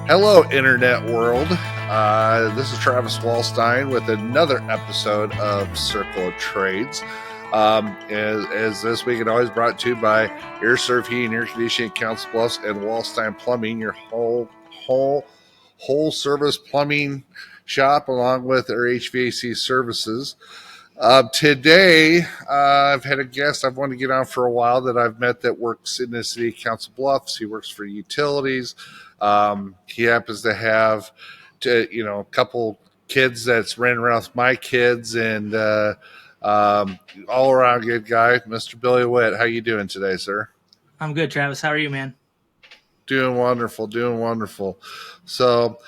Hello, Internet world. This is Travis Wallstein with another episode of Circle of Trades. As this week, it always brought to you by AirServe Heating, Air Conditioning, Council Bluffs, and Wallstein Plumbing, your whole service plumbing shop, along with our HVAC services. Today, I've had a guest I've wanted to get on for a while that I've met that works in the city of Council Bluffs. He works for utilities. He happens to have, a couple kids that's ran around with my kids, and all around good guy, Mr. Billy Whitt. How you doing today, sir? I'm good, Travis. How are you, man? Doing wonderful, doing wonderful. So,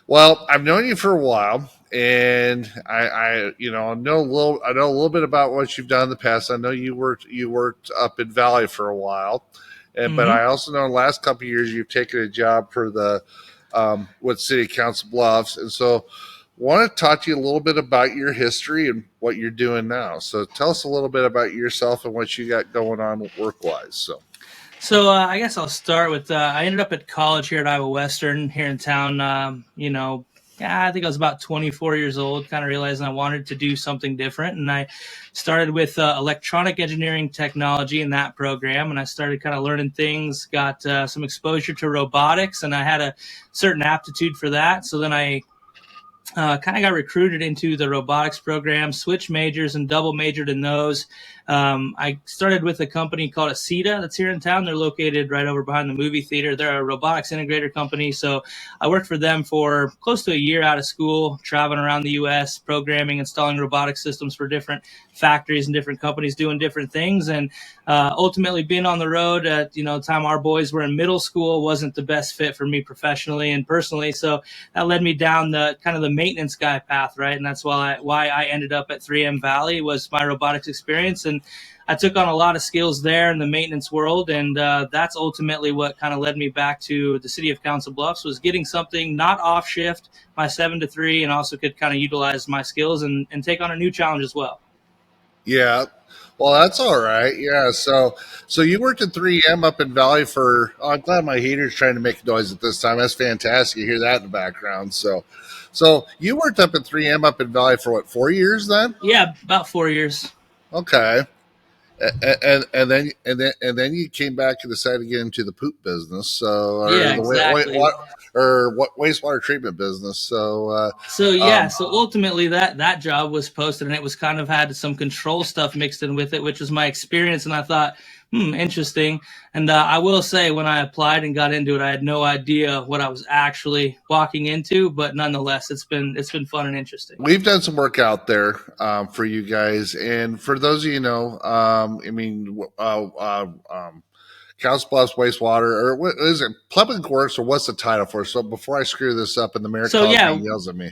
well, I've known you for a while, and I know a little bit about what you've done in the past. I know you worked up in Valley for a while, but I also know in the last couple of years you've taken a job for the with City Council Bluffs, and so want to talk to you a little bit about your history and what you're doing now. So, tell us a little bit about yourself and what you got going on work wise. So I guess I'll start with I ended up at college here at Iowa Western here in town. I think I was about 24 years old, kind of realizing I wanted to do something different. And I started with electronic engineering technology in that program. And I started kind of learning things, got some exposure to robotics, and I had a certain aptitude for that. So then I kind of got recruited into the robotics program, switched majors and double majored in those. I started with a company called Aceta that's here in town. They're located right over behind the movie theater. They're a robotics integrator company. So I worked for them for close to a year out of school, traveling around the U.S., programming, installing robotic systems for different factories and different companies doing different things. And ultimately being on the road at, the time our boys were in middle school wasn't the best fit for me professionally and personally. So that led me down the kind of the maintenance guy path, right? And that's why I ended up at 3M Valley was my robotics experience. And I took on a lot of skills there in the maintenance world, and that's ultimately what kind of led me back to the city of Council Bluffs, was getting something not off shift, my 7 to 3, and also could kind of utilize my skills and take on a new challenge as well. Yeah. Well, that's all right. Yeah. So you worked at 3M up in Valley for. Oh, I'm glad my heater's trying to make noise at this time. That's fantastic. You hear that in the background. So you worked up at 3M up in Valley for what, 4 years then? Yeah, about 4 years. Okay. And then you came back and decided to get into the poop business. So Yeah, exactly. what wastewater treatment business. So ultimately that job was posted, and it was kind of had some control stuff mixed in with it, which was my experience. And I thought, interesting. And I will say, when I applied and got into it, I had no idea what I was actually walking into. But nonetheless, it's been fun and interesting. We've done some work out there for you guys, and for those of you know, Council Bluffs wastewater, or what is it, Public Works, or what's the title for it? So before I screw this up and the mayor So calls me yeah, and yells at me.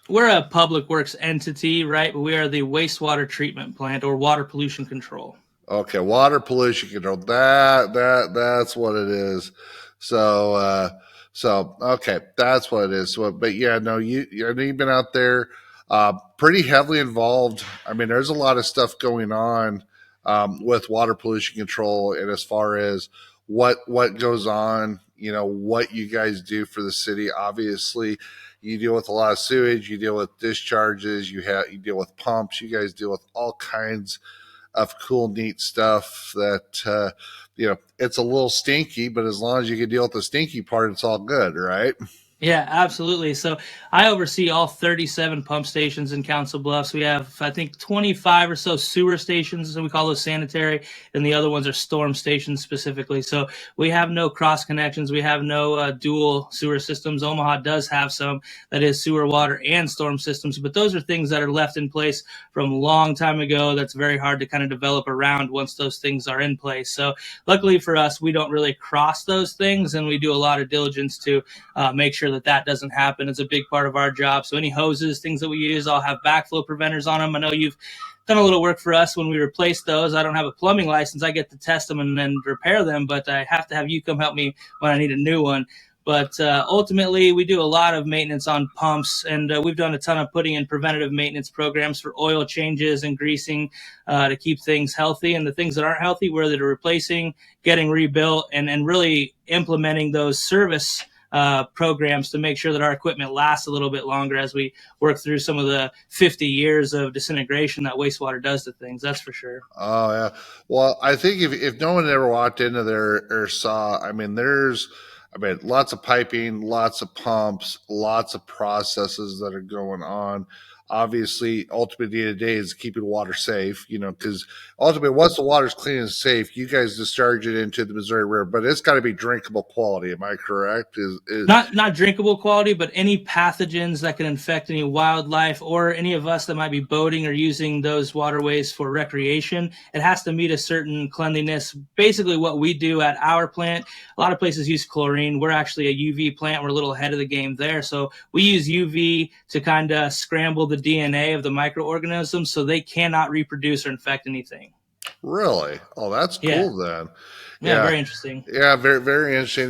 we're a public works entity, right? But we are the wastewater treatment plant, or water pollution control. Okay, water pollution control. That's what it is. So okay, that's what it is. So, but yeah, no, I know you've been out there, pretty heavily involved. I mean, there's a lot of stuff going on with water pollution control, and as far as what goes on, what you guys do for the city. Obviously, you deal with a lot of sewage, you deal with discharges, you deal with pumps, you guys deal with all kinds of cool, neat stuff that, it's a little stinky, but as long as you can deal with the stinky part, it's all good, right? Yeah, absolutely. So I oversee all 37 pump stations in Council Bluffs. We have, I think, 25 or so sewer stations, and we call those sanitary, and the other ones are storm stations specifically. So we have no cross connections. We have no dual sewer systems. Omaha does have some, that is sewer, water, and storm systems, but those are things that are left in place from a long time ago. That's very hard to kind of develop around once those things are in place. So luckily for us, we don't really cross those things, and we do a lot of diligence to make sure that doesn't happen. It's a big part of our job. So any hoses, things that we use, all have backflow preventers on them. I know you've done a little work for us when we replace those. I don't have a plumbing license. I get to test them and then repair them, but I have to have you come help me when I need a new one. But ultimately, we do a lot of maintenance on pumps, and we've done a ton of putting in preventative maintenance programs for oil changes and greasing to keep things healthy. And the things that aren't healthy, we're either replacing, getting rebuilt, and really implementing those service programs to make sure that our equipment lasts a little bit longer as we work through some of the 50 years of disintegration that wastewater does to things. That's for sure. Oh yeah. Well, I think if no one ever walked into there or saw, lots of piping, lots of pumps, lots of processes that are going on. Obviously, ultimately, day to day is keeping water safe, because ultimately, once the water's clean and safe, you guys discharge it into the Missouri River, but it's got to be drinkable quality. Am I correct? Not drinkable quality, but any pathogens that can infect any wildlife or any of us that might be boating or using those waterways for recreation. It has to meet a certain cleanliness. Basically, what we do at our plant, a lot of places use chlorine. We're actually a UV plant. We're a little ahead of the game there. So we use UV to kind of scramble the DNA of the microorganisms so they cannot reproduce or infect anything. Really? Oh, that's Yeah. cool then. Yeah, Yeah. very interesting. Yeah, very, very interesting.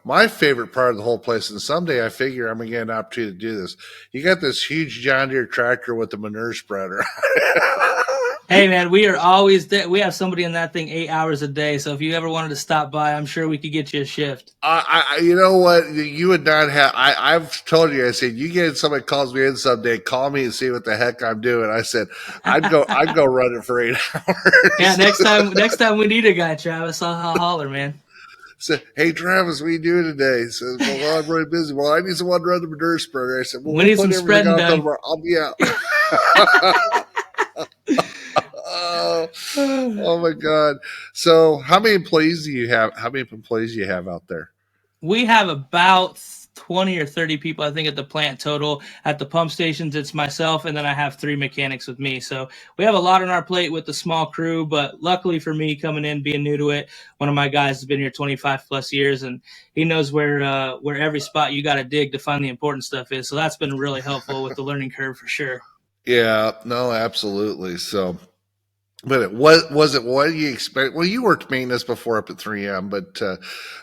My favorite part of the whole place, and someday I figure I'm gonna get an opportunity to do this. You got this huge John Deere tractor with the manure spreader. Hey man, we are always there. We have somebody in that thing 8 hours a day. So if you ever wanted to stop by, I'm sure we could get you a shift. You know what? You would not have. I've told you. I said, you get somebody calls me in someday, call me and see what the heck I'm doing. I said, I'd go run it for 8 hours. Yeah, next time we need a guy, Travis, I'll holler, man. Said, hey Travis, what are you doing today? He says, well, I'm really busy. Well, I need someone to run the manure spreader. I said, well, We we'll need put some everything spreading on done. tomorrow. I'll be out. Oh, oh my God. So how many employees do you have? How many employees do you have out there? We have about 20 or 30 people, I think, at the plant total. At the pump stations, it's myself, and then I have 3 mechanics with me. So we have a lot on our plate with the small crew, but luckily for me, coming in, being new to it, one of my guys has been here 25 plus years, and he knows where every spot you got to dig to find the important stuff is. So that's been really helpful with the learning curve for sure. Yeah, no, absolutely. So, but what do you expect? Well, you worked maintenance before up at 3M, but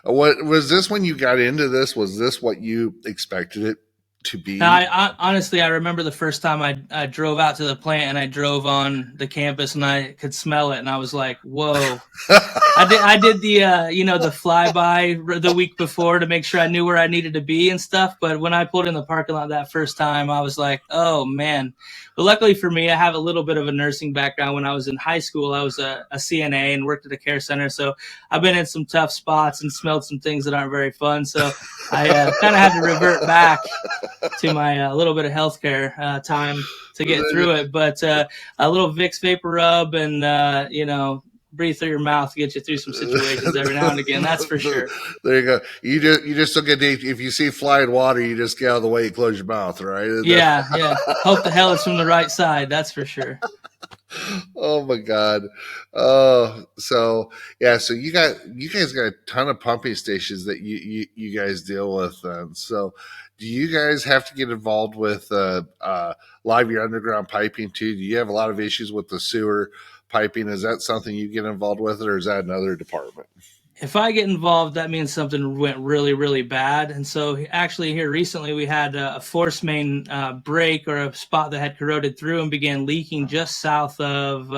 what was this when you got into this? Was this what you expected it to Now, be? honestly, I remember the first time I drove out to the plant and I drove on the campus and I could smell it and I was like, "Whoa!" I did the the flyby the week before to make sure I knew where I needed to be and stuff. But when I pulled in the parking lot that first time, I was like, "Oh man!" But luckily for me, I have a little bit of a nursing background. When I was in high school, I was a CNA and worked at a care center, so I've been in some tough spots and smelled some things that aren't very fun. So I kind of had to revert back to my little bit of healthcare time to get through it. But a little Vicks vapor rub and breathe through your mouth to get you through some situations every now and again. That's for sure. There you go. You just don't get if you see flying water, you just get out of the way. You close your mouth, right? Yeah. Hope the hell it's from the right side. That's for sure. Oh my God. Oh, so yeah. So you guys got a ton of pumping stations that you guys deal with. Then, so do you guys have to get involved with live your underground piping too? Do you have a lot of issues with the sewer piping? Is that something you get involved with, or is that another department? If I get involved, that means something went really, really bad. And so, actually, here recently, we had a force main break or a spot that had corroded through and began leaking just south of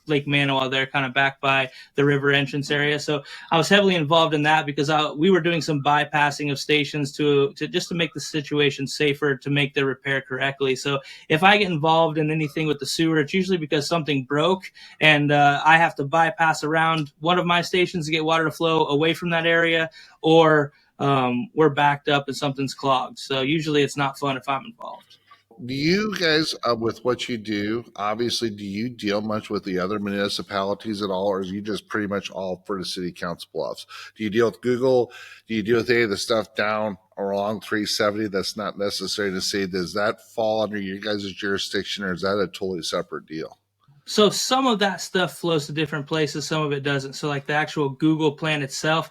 Lake Manawa, there, kind of back by the river entrance area. So, I was heavily involved in that because we were doing some bypassing of stations to just to make the situation safer to make the repair correctly. So, if I get involved in anything with the sewer, it's usually because something broke and I have to bypass around one of my stations to get water to flow away from that area, or we're backed up and something's clogged. So usually it's not fun if I'm involved. Do you guys, with what you do, obviously, do you deal much with the other municipalities at all, or is you just pretty much all for the city council bluffs? Do you deal with Google? Do you deal with any of the stuff down or along 370 that's not necessary to see? Does that fall under your guys' jurisdiction, or is that a totally separate deal? So some of that stuff flows to different places, some of it doesn't. So like the actual Google plant itself,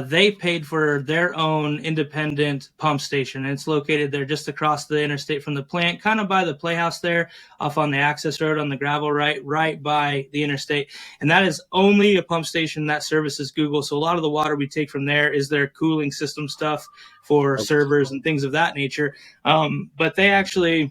they paid for their own independent pump station, and it's located there just across the interstate from the plant, kind of by the playhouse there, off on the access road on the gravel, right by the interstate. And that is only a pump station that services Google. So a lot of the water we take from there is their cooling system stuff for servers and things of that nature. But they actually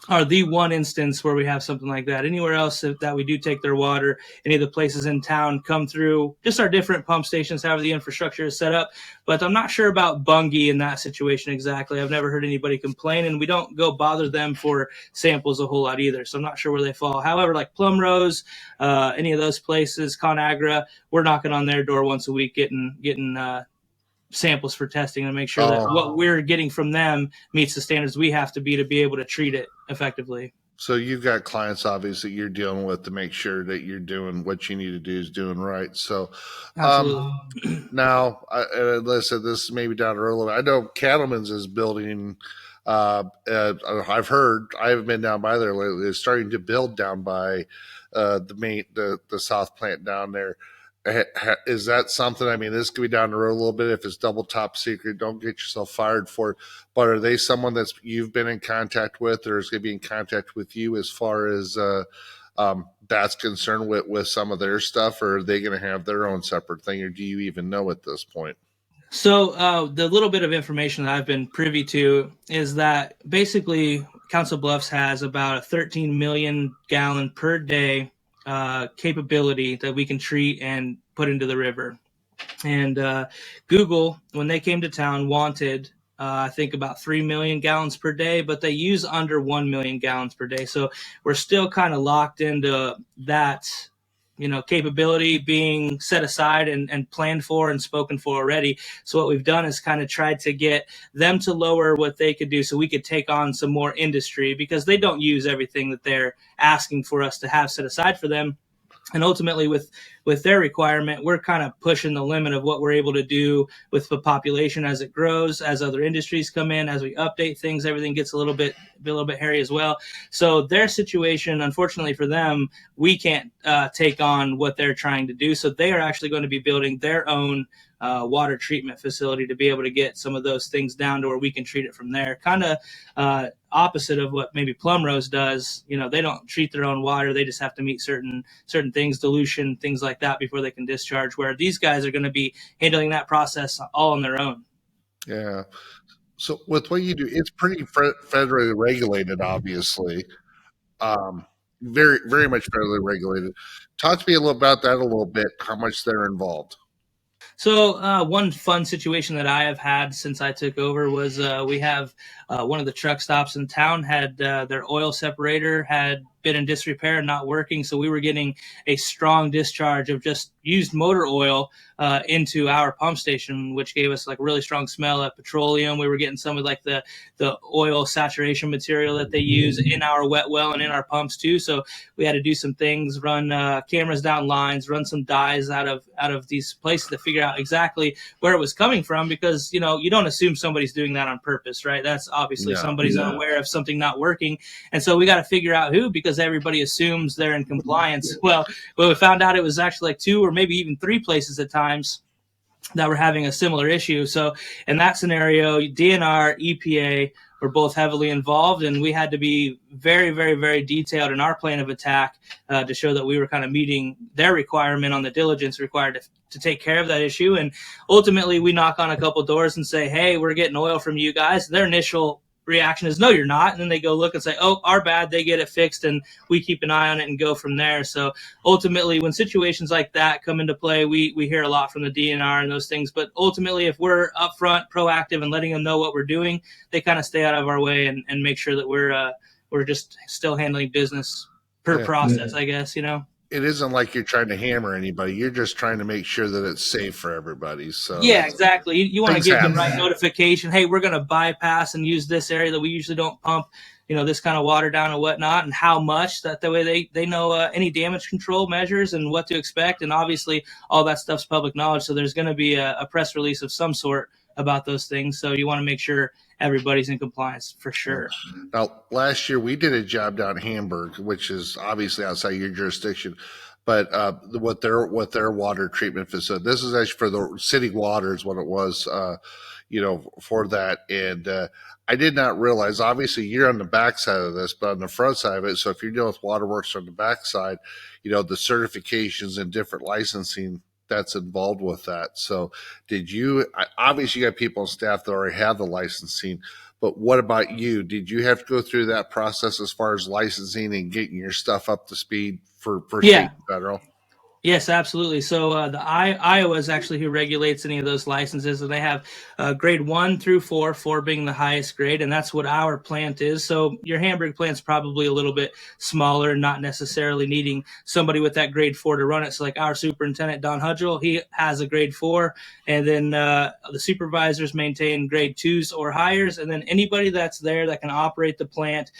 are the one instance where we have something like that. Anywhere else that we do take their water, any of the places in town come through just our different pump stations, however the infrastructure is set up. But I'm not sure about Bungie in that situation exactly. I've never heard anybody complain, and we don't go bother them for samples a whole lot either. So I'm not sure where they fall. However, like Plum Rose, any of those places, ConAgra, we're knocking on their door once a week, getting samples for testing and make sure that what we're getting from them meets the standards we have to be able to treat it effectively. So you've got clients obviously you're dealing with to make sure that you're doing what you need to do is doing right. So Absolutely. now, listen, this is maybe down the road a little bit. I know Cattleman's is building. I've heard. I haven't been down by there lately. They're starting to build down by the south plant down there. Is that something? I mean, this could be down the road a little bit. If it's double top secret, don't get yourself fired for it. But are they someone that's you've been in contact with, or is going to be in contact with you as far as that's concerned with some of their stuff, or are they going to have their own separate thing, or do you even know at this point? So the little bit of information that I've been privy to is that basically Council Bluffs has about a 13 million gallon per day capability that we can treat and put into the river. And Google, when they came to town, wanted I think about 3 million gallons per day, but they use under 1 million gallons per day. So we're still kind of locked into that, capability being set aside and planned for and spoken for already. So what we've done is kind of tried to get them to lower what they could do so we could take on some more industry, because they don't use everything that they're asking for us to have set aside for them. And ultimately with their requirement, we're kind of pushing the limit of what we're able to do with the population as it grows, as other industries come in, as we update things, everything gets a little bit hairy as well. So their situation, unfortunately for them, we can't take on what they're trying to do. So they are actually going to be building their own water treatment facility to be able to get some of those things down to where we can treat it from there. Kind of opposite of what maybe Plum Rose does. They don't treat their own water. They just have to meet certain things, dilution, things like that before they can discharge, where these guys are going to be handling that process all on their own. Yeah. So with what you do, it's pretty federally regulated, obviously. Um, very, very much federally regulated. Talk to me a little about that a little bit. How much they're involved? So one fun situation that I have had since I took over was we have one of the truck stops in town had their oil separator had been in disrepair and not working, so we were getting a strong discharge of just used motor oil into our pump station, which gave us like a really strong smell of petroleum. We were getting some of like the oil saturation material that they use in our wet well and in our pumps too. So we had to do some things, run cameras down lines, run some dyes out of these places to figure out exactly where it was coming from, because you don't assume somebody's doing that on purpose, right? That's obviously somebody's unaware of something not working, and so we got to figure out who, because everybody assumes they're in compliance. Well, we found out it was actually like 2 or maybe even 3 places at times that were having a similar issue. So in that scenario, DNR, EPA were both heavily involved, and we had to be very, very, very detailed in our plan of attack to show that we were kind of meeting their requirement on the diligence required to take care of that issue. And ultimately, we knock on a couple doors and say, hey, we're getting oil from you guys. Their initial reaction is, no, you're not. And then they go look and say, oh, our bad. They get it fixed, and we keep an eye on it and go from there. So ultimately, when situations like that come into play, we hear a lot from the DNR and those things. But ultimately, if we're upfront, proactive, and letting them know what we're doing, they kind of stay out of our way and make sure that we're just still handling business per process, I guess, It isn't like you're trying to hammer anybody. You're just trying to make sure that it's safe for everybody. So yeah, exactly. You want to things give the happen. right notification. Hey, we're going to bypass and use this area that we usually don't pump, this kind of water down and whatnot, and how much. That way they know any damage control measures and what to expect. And obviously, all that stuff's public knowledge. So there's going to be a press release of some sort about those things. So you want to make sure everybody's in compliance for sure. Now, last year we did a job down in Hamburg, which is obviously outside your jurisdiction, but what their water treatment facility. This is actually for the city water is what it was, for that. And I did not realize. Obviously, you're on the backside of this, but on the front side of it. So if you're dealing with waterworks on the backside, the certifications and different licensing that's involved with that. So did you, obviously you got people on staff that already have the licensing, but what about you? Did you have to go through that process as far as licensing and getting your stuff up to speed for state Yeah. and federal? Yes, absolutely. So Iowa is actually who regulates any of those licenses, and they have grade 1 through 4, 4 being the highest grade, and that's what our plant is. So your Hamburg plant's probably a little bit smaller, not necessarily needing somebody with that grade 4 to run it. So like our superintendent Don Hudgel, he has a grade 4, and then the supervisors maintain grade 2s or higher, and then anybody that's there that can operate the plant.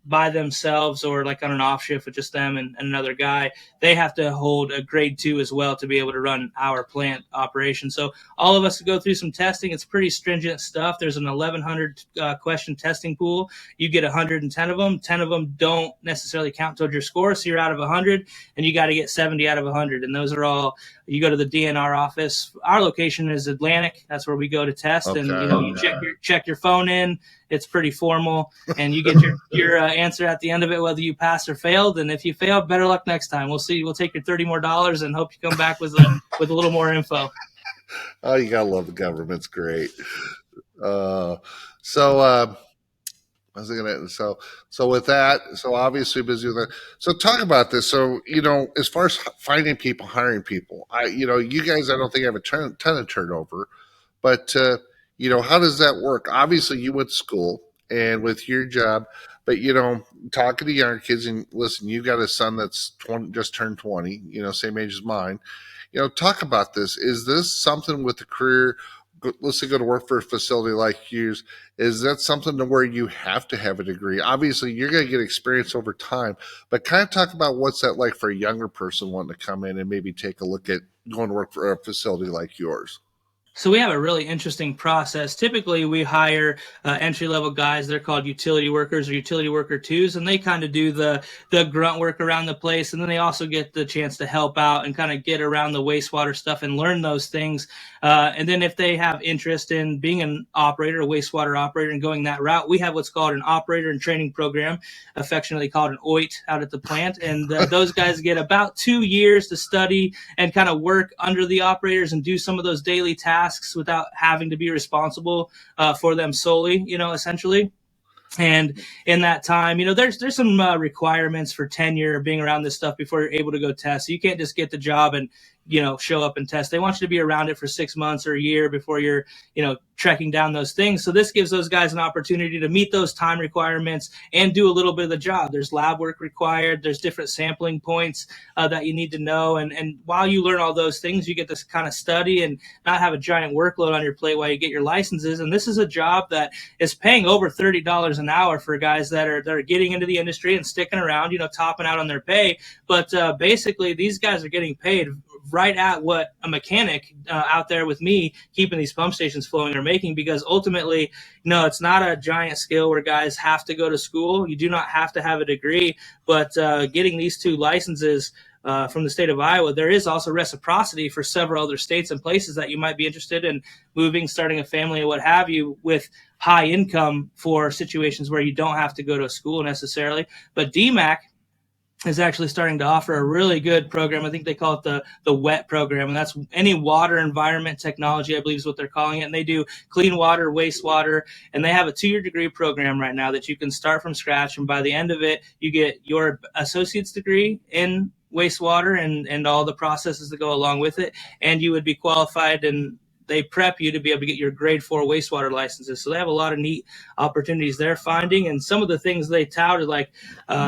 By themselves or like on an off shift with just them and another guy, they have to hold a grade 2 as well to be able to run our plant operation. So all of us go through some testing. It's pretty stringent stuff. There's an 1,100 question testing pool. You get 110 of them. 10 of them don't necessarily count towards your score. So you're out of 100 and you got to get 70 out of 100. And those are all, you go to the DNR office. Our location is Atlantic. That's where we go to test. Okay. And, you check your phone in. It's pretty formal, and you get your answer at the end of it, whether you passed or failed. And if you failed, better luck next time. We'll see. We'll take your $30 more and hope you come back with a little more info. Oh, you gotta love the government. It's great. So I was gonna so with that, so obviously busy with that. So talk about this. So as far as finding people, hiring people, you guys, I don't think have a ton of turnover, but how does that work? Obviously, you went to school and with your job, but talking to younger kids and listen, you got a son that's 20, just turned 20, same age as mine. Talk about this. Is this something with the career? Let's say go to work for a facility like yours. Is that something to where you have to have a degree? Obviously, you're going to get experience over time, but kind of talk about what's that like for a younger person wanting to come in and maybe take a look at going to work for a facility like yours. So we have a really interesting process. Typically, we hire entry-level guys. They're called utility workers or utility worker twos, and they kind of do the grunt work around the place. And then they also get the chance to help out and kind of get around the wastewater stuff and learn those things. And then if they have interest in being an operator, a wastewater operator, and going that route, we have what's called an operator and training program, affectionately called an OIT, out at the plant. And those guys get about 2 years to study and kind of work under the operators and do some of those daily tasks without having to be responsible for them solely, essentially. And in that time, there's some requirements for tenure, being around this stuff before you're able to go test. So you can't just get the job and show up and test. They want you to be around it for 6 months or a year before you're trekking down those things. So this gives those guys an opportunity to meet those time requirements and do a little bit of the job. There's lab work required. There's different sampling points that you need to know. And while you learn all those things, you get to kind of study and not have a giant workload on your plate while you get your licenses. And this is a job that is paying over $30 an hour for guys that are getting into the industry and sticking around, topping out on their pay. But basically, these guys are getting paid right at what a mechanic out there with me keeping these pump stations flowing are making, because ultimately, it's not a giant skill where guys have to go to school. You do not have to have a degree, but getting these 2 licenses from the state of Iowa, there is also reciprocity for several other states and places that you might be interested in moving, starting a family, or what have you, with high income for situations where you don't have to go to school necessarily. But DMAC is actually starting to offer a really good program. I think they call it the WET program, and that's any water environment technology, I believe is what they're calling it. And they do clean water, wastewater, and they have a 2-year degree program right now that you can start from scratch. And by the end of it, you get your associate's degree in wastewater and all the processes that go along with it. And you would be qualified, and they prep you to be able to get your grade 4 wastewater licenses. So they have a lot of neat opportunities they're finding. And some of the things they touted, like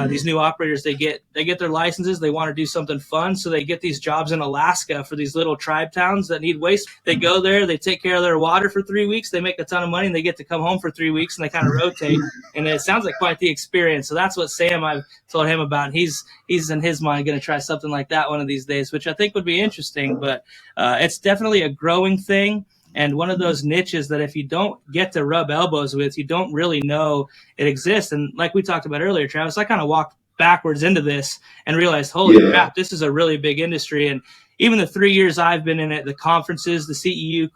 these new operators, they get their licenses. They want to do something fun. So they get these jobs in Alaska for these little tribe towns that need waste. They go there, they take care of their water for 3 weeks. They make a ton of money, and they get to come home for 3 weeks, and they kind of rotate. And it sounds like quite the experience. So that's what Sam, I've told him about. And he's in his mind going to try something like that one of these days, which I think would be interesting. But it's definitely a growing thing. And one of those niches that if you don't get to rub elbows with, you don't really know it exists. And like we talked about earlier, Travis, I kind of walked backwards into this and realized, holy crap, this is a really big industry. And even the 3 years I've been in it, the conferences, the CEU,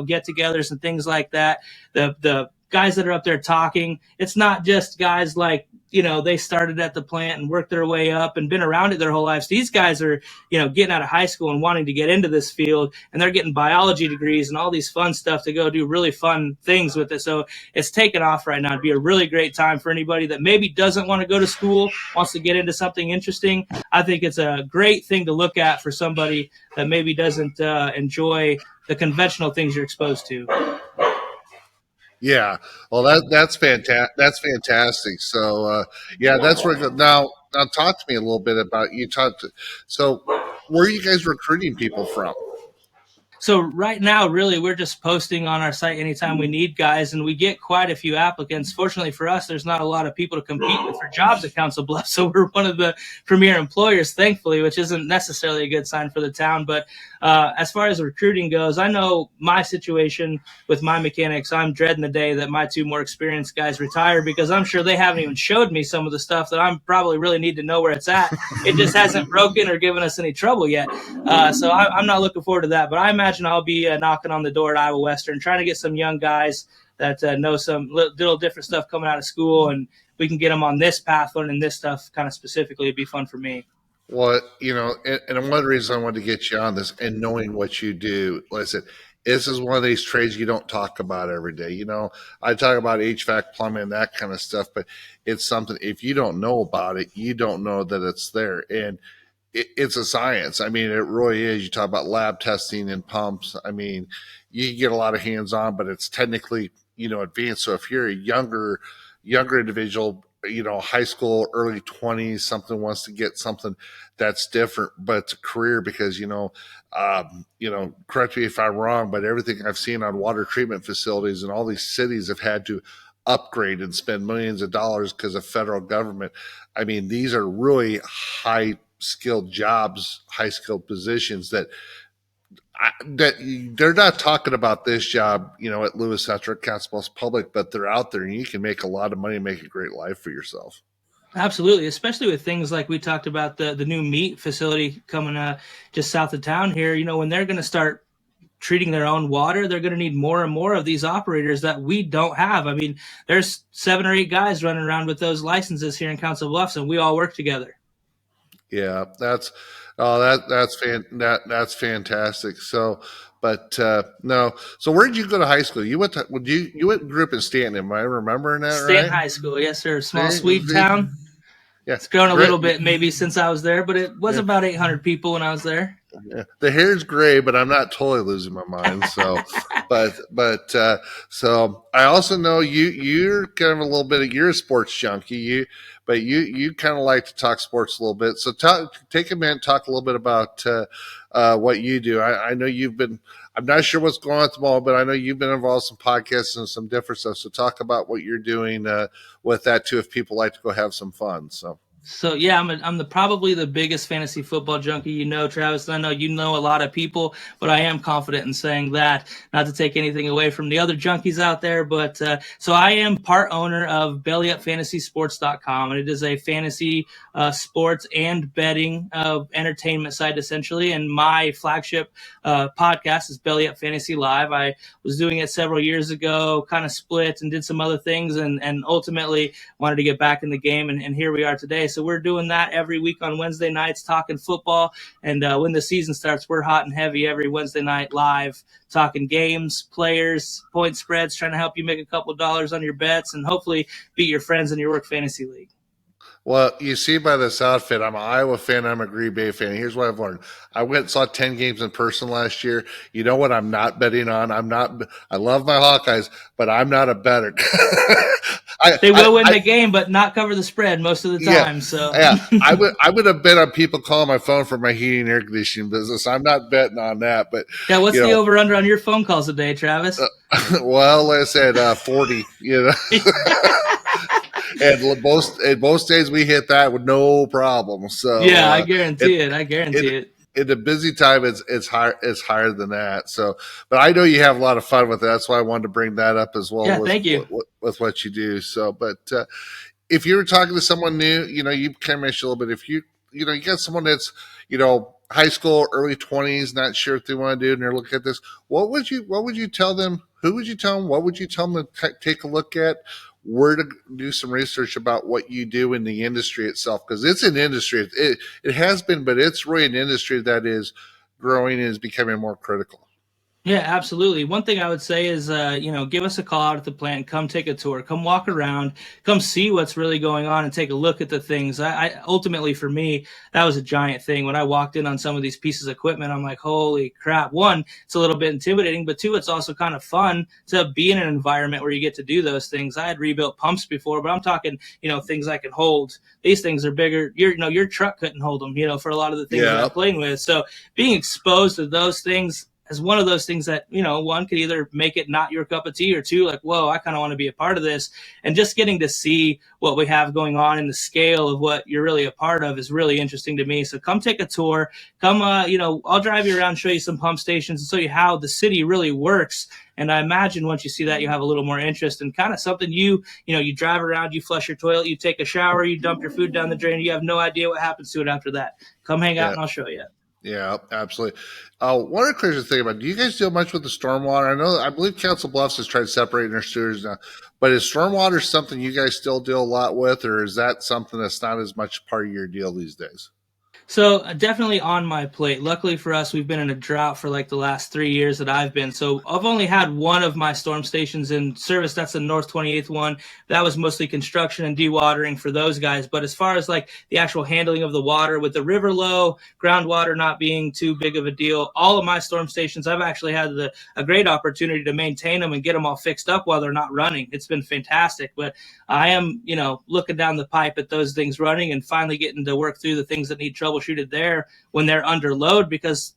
get-togethers and things like that, the guys that are up there talking, it's not just guys like, they started at the plant and worked their way up and been around it their whole lives. These guys are, getting out of high school and wanting to get into this field, and they're getting biology degrees and all these fun stuff to go do really fun things with it. So it's taken off right now. It'd be a really great time for anybody that maybe doesn't want to go to school, wants to get into something interesting. I think it's a great thing to look at for somebody that maybe doesn't enjoy the conventional things you're exposed to. Yeah, well, that's fantastic. That's fantastic. So, yeah, that's where now talk to me a little bit about you talked. So, where are you guys recruiting people from? So right now, really, we're just posting on our site anytime we need guys, and we get quite a few applicants. Fortunately for us, there's not a lot of people to compete with for jobs at Council Bluffs, so we're one of the premier employers, thankfully, which isn't necessarily a good sign for the town. But as far as recruiting goes, I know my situation with my mechanics. I'm dreading the day that my two more experienced guys retire, because I'm sure they haven't even showed me some of the stuff that I'm probably really need to know where it's at. It just hasn't broken or given us any trouble yet. So I'm not looking forward to that. But I imagine I'll be knocking on the door at Iowa Western, trying to get some young guys that know some little different stuff coming out of school, and we can get them on this path, learning this stuff kind of specifically. It'd be fun for me. Well, and one of the reasons I wanted to get you on this and knowing what you do, listen, this is one of these trades you don't talk about every day. I talk about HVAC, plumbing, that kind of stuff, but it's something, if you don't know about it, you don't know that it's there. And it's a science. I mean, it really is. You talk about lab testing and pumps. I mean, you get a lot of hands on, but it's technically, advanced. So if you're a younger individual, high school, early 20s, something wants to get something that's different, but it's a career because, correct me if I'm wrong, but everything I've seen on water treatment facilities and all these cities have had to upgrade and spend millions of dollars because of federal government. I mean, these are really high skilled jobs, high skilled positions that they're not talking about this job, at Lewis Central Council Bluffs Public, but they're out there and you can make a lot of money and make a great life for yourself. Absolutely, especially with things like we talked about the new meat facility coming just south of town here. When they're going to start treating their own water, they're going to need more and more of these operators that we don't have. I mean, there's 7 or 8 guys running around with those licenses here in Council Bluffs, and we all work together. Yeah, that's that's fantastic. So, but no. So, where did you go to high school? You went to you went grew up in Stanton? Am I remembering that Stanton right? High School, yes, sir. Small, See, sweet town. yeah, It's grown a great. little bit maybe since I was there, but it was Yeah. about 800 people when I was there. Yeah. The hair's gray, but I'm not totally losing my mind. So, so I also know you're kind of a little bit of you're a sports junkie. You kind of like to talk sports a little bit. So take a minute, talk a little bit about what you do. I know you've been. I'm not sure what's going on at the moment, but I know you've been involved in some podcasts and some different stuff. So talk about what you're doing with that too, if people like to go have some fun. So yeah, I'm probably the biggest fantasy football junkie, Travis. And I know you know a lot of people, but I am confident in saying that. Not to take anything away from the other junkies out there, but so I am part owner of BellyUpFantasySports.com, and it is a fantasy sports and betting entertainment site essentially. And my flagship podcast is Belly Up Fantasy Live. I was doing it several years ago, kind of split and did some other things, and ultimately wanted to get back in the game, and here we are today. So we're doing that every week on Wednesday nights, talking football. And when the season starts, we're hot and heavy every Wednesday night live, talking games, players, point spreads, trying to help you make a couple dollars on your bets and hopefully beat your friends in your work fantasy league. Well, you see by this outfit, I'm an Iowa fan. I'm a Green Bay fan. Here's what I've learned. I went and saw 10 games in person last year. You know what I'm not betting on? I love my Hawkeyes, but I'm not a bettor. They will win the game, but not cover the spread most of the time. I would have bet on people calling my phone for my heating and air conditioning business. I'm not betting on that, but yeah. What's the over under on your phone calls a day, Travis? Well, like I said, 40. And most days we hit that with no problem. So yeah, I guarantee it. In the busy time, it's higher than that. So, but I know you have a lot of fun with that. That's why I wanted to bring that up as well. Yeah, thank you. With what you do. So, but if you were talking to someone new, you kind of mentioned a little bit. If you got someone that's high school, early 20s, not sure what they want to do, and they're looking at this, what would you tell them? Who would you tell them? What would you tell them to take a look at? where to do some research about what you do in the industry itself, because it's an industry. It has been, but it's really an industry that is growing and is becoming more critical. Yeah, absolutely. One thing I would say is, give us a call out at the plant, come take a tour, come walk around, come see what's really going on, and take a look at the things. I ultimately, for me, that was a giant thing. When I walked in on some of these pieces of equipment, I'm like, holy crap! One, it's a little bit intimidating, but two, it's also kind of fun to be in an environment where you get to do those things. I had rebuilt pumps before, but I'm talking, things I can hold. These things are bigger. Your truck couldn't hold them, for a lot of the things that I'm playing with. So being exposed to those things as one of those things that, one could either make it not your cup of tea, or two, like, whoa, I kind of want to be a part of this. And just getting to see what we have going on and the scale of what you're really a part of is really interesting to me. So come take a tour. Come, I'll drive you around, show you some pump stations, and show you how the city really works. And I imagine once you see that, you have a little more interest in kind of something you drive around, you flush your toilet, you take a shower, you dump your food down the drain, you have no idea what happens to it after that. Come hang out and I'll show you. Yeah, absolutely. One of the crazy thing about, do you guys deal much with the stormwater? I believe Council Bluffs has tried separating their sewers now, but is stormwater something you guys still deal a lot with, or is that something that's not as much part of your deal these days? So definitely on my plate. Luckily for us, we've been in a drought for like the last 3 years that I've been. So I've only had one of my storm stations in service. That's the North 28th one. That was mostly construction and dewatering for those guys. But as far as like the actual handling of the water with the river low, groundwater not being too big of a deal, all of my storm stations, I've actually had a great opportunity to maintain them and get them all fixed up while they're not running. It's been fantastic. But I am, looking down the pipe at those things running and finally getting to work through the things that need troubleshooted there when they're under load, because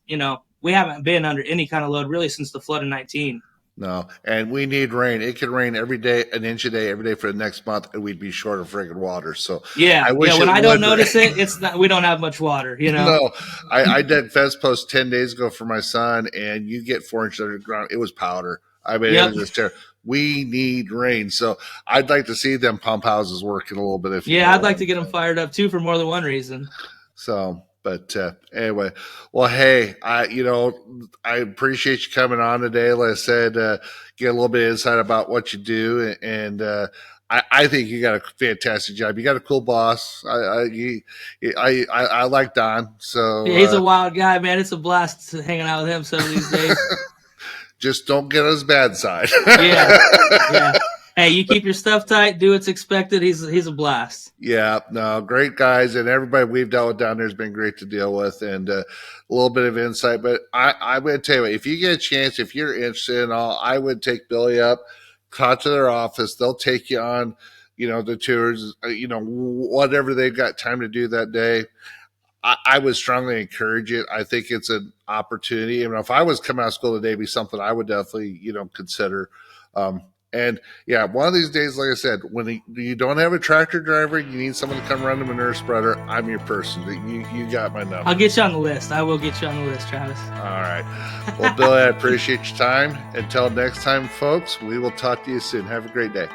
we haven't been under any kind of load really since the flood in 19. No, and we need rain. It could rain every day, an inch a day, every day for the next month, and we'd be short of friggin' water. So when I don't notice it, it's not. We don't have much water. No, I did fence post 10 days ago for my son, and you get 4 inches underground. It was powder. I mean, It was just terrible. We need rain, so I'd like to see them pump houses working a little bit. I'd like to get them fired up too for more than one reason. So, but anyway, well, hey, I appreciate you coming on today. Like I said, get a little bit of insight about what you do, and I think you got a fantastic job. You got a cool boss. I like Don. So yeah, he's a wild guy, man. It's a blast hanging out with him some of these days. Just don't get on his bad side. Yeah. Hey, you keep your stuff tight, do what's expected. He's a blast. Yeah, no, great guys, and everybody we've dealt with down there has been great to deal with, and a little bit of insight. But I'm going to tell you, if you get a chance, if you're interested in all, I would take Billy up, talk to their office. They'll take you on, the tours, whatever they've got time to do that day. I would strongly encourage it. I think it's an opportunity. If I was coming out of school today, it'd be something I would definitely, consider. And yeah, one of these days, like I said, when you don't have a tractor driver, you need someone to come run the manure spreader. I'm your person. You got my number. I'll get you on the list. I will get you on the list, Travis. All right. Well, Billy, I appreciate your time. Until next time, folks, we will talk to you soon. Have a great day.